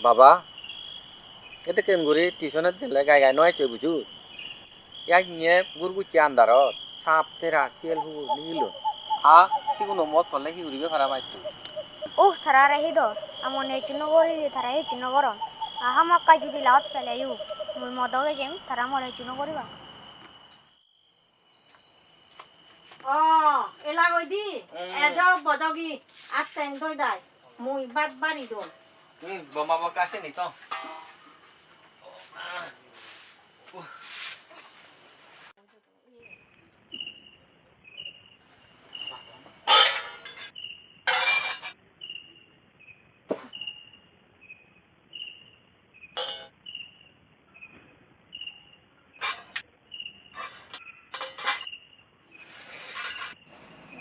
বাবা এটা কেন করে টিউশনত দিলে গাই গাই নয় চই বুঝু ইয়াক নিয়ে গুরগুচি আন্দারত সাপ সেরা সিয়েল হু নিল আ সিগুনো মত করলে হিউরিবে ফারা মাইতু thara rahi do amon e chino gori li thara e chino goron aha makka judi laut fele yu mui modoge jem thara mole chino gori ba এলা গই দি এজব বদগি আর তেন দই দাই মুই বাদ বাড়ি দো বোমা বাবা কাছে নি তো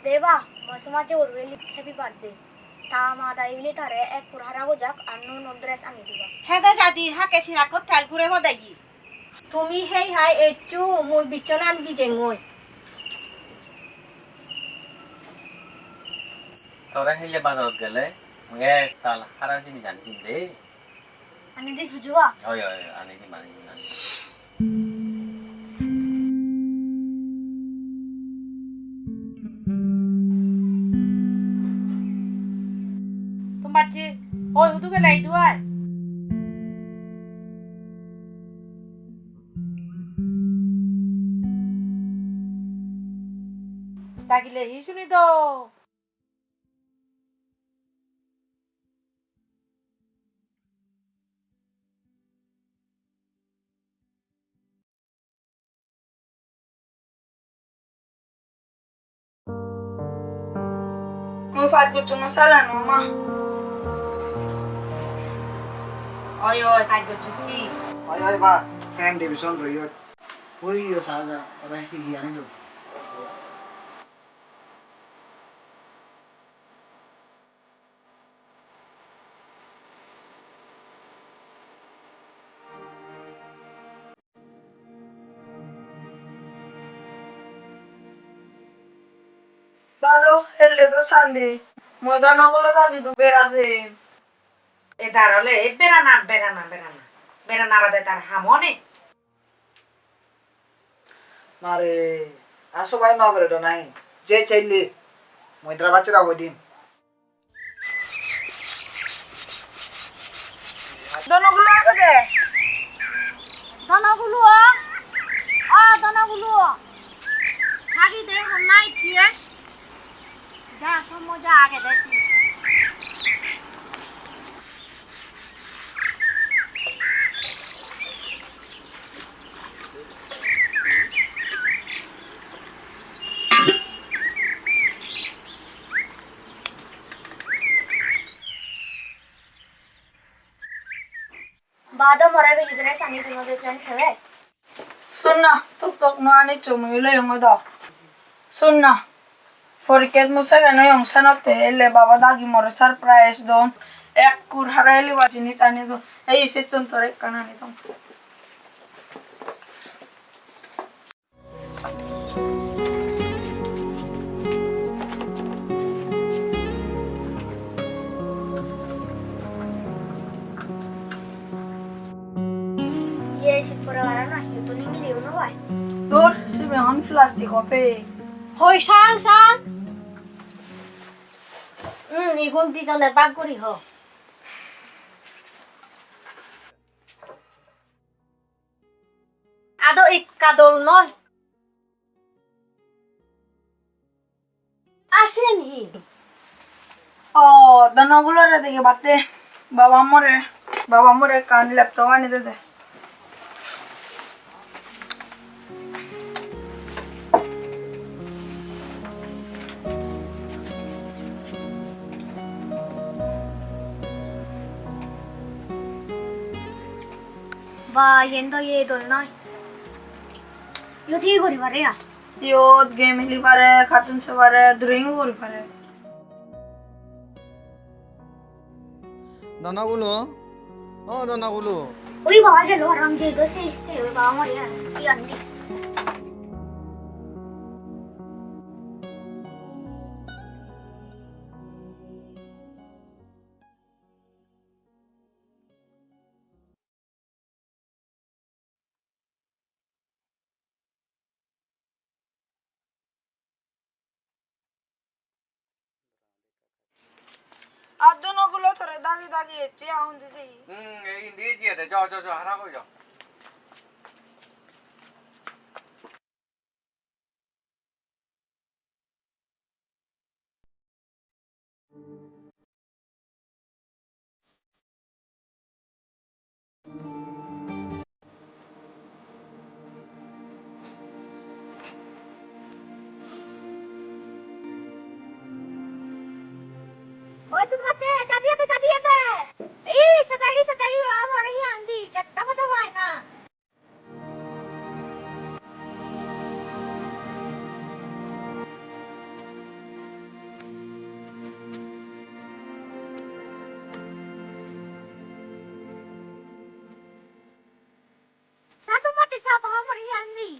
deba masumache urveli happy birthday ta ma da ile thare ek purhara go jak anno no dress ani diba হেদা জাদি হাকে সিরাকত থাল পুরে বদাই তুমি হেই হাই এচু মুই বিচনান বিজেঙ্গই তোরা হেলে বাজারত গেলে মুগে তাল হারা জিনি জানি দে ani dis bujuwa হয় হয় আনি দি মানি জানি তোমাচ্ছি ওই হুদুকে লাই দুয়ার তাকিলে হি শুনি তো Mau fat cuma salah nama. ওই ওই কাজ চুচি Ay ba, second division royot. Uy, yo saga, ora higian do. Bado, el dedo sande. Muda no bolo tadi tu berase. Either হলে এ বেরানা বেরানা বেরানা বেরানা বাদে তার Haman Mare, aso bay no bere do nai. Je chaili. Moidra bachira hodin. Dono gulo apa ke? দানাগুলো দানাগুলো সাগি দে নাই কিয়ে যা সমজা আগে দেখি bado morabe dress ani dino de chan sebe Sunna, tok no ani cuma ile yang ada. Sunna. Forket musa kan yang sanote ele baba dagi more surprise don. Ek kur hareli wajini tani do. Ei situn tore kanani tom. ye si pura wala na yuto ningi liu no bai Dur, si behan plastik ope. হই সাং সাং ইগুন দুজনে bug করি হ আদো এক্কা দল নয় আসেন হি Oh, dono gulo re dege batte. Baba more kan laptop ani de. ba yendo ye dol noi yo thi gori bare ya Yod game hili pare, khatun se pare, drawing gori pare. দানাগুলো দানাগুলো oi ba je lo haram je go se ba mor ya ki ani Adun ogulo tore dagi echi aun diji. এই নিয়ে যেতে যাও যাও যাও হারা করে যাও Oi, tu mate, tadi ada. Ih, sekali amor yang di chat apa tuh mana? Satu mate siapa amor yang di?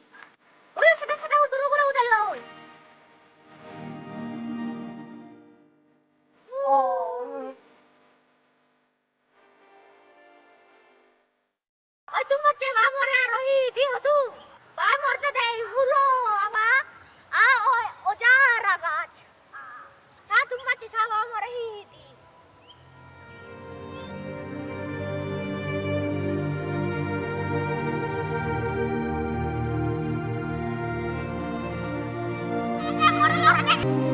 Udah sudah udah loh. Oh. Oi, tu mate amor yang rohi di hotu. Amor tuh deh hulo apa? Oi, ojara gach. Satu mate siapa amor ini? Amor.